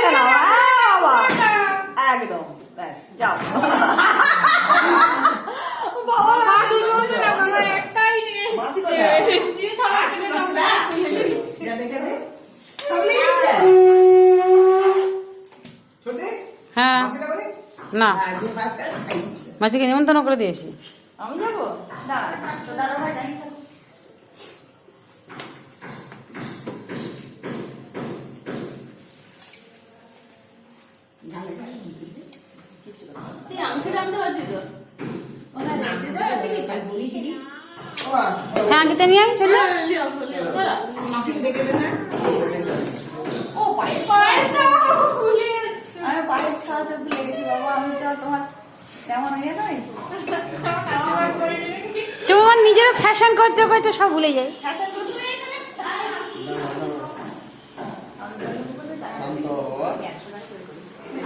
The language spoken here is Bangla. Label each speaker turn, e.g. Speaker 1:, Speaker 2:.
Speaker 1: দেখে নাও। বাবা একদম ব্যাস যাও। বাবা
Speaker 2: একটাই নিয়ে এসেছে।
Speaker 3: হ্যাঁ না মাসিকে নিমন্ত্রণ করে দিয়েছি।
Speaker 1: আমি যাবো দাঁড়া, তো দাদা ভাই দাঁড়িয়ে থাকো।
Speaker 3: হ্যাঁ আংটিটা নিয়ে আয় চলে।
Speaker 1: ও পায়েস, আমি পায়েস খাওয়াতে ভুলে গেছি বাবা। আমি তো তোমার তেমন ইয়ে নয়।
Speaker 3: তোমার নিজের ফ্যাশন করতে করতে সব ভুলে যায়।
Speaker 1: ফ্যাশন করতে
Speaker 4: শান্ত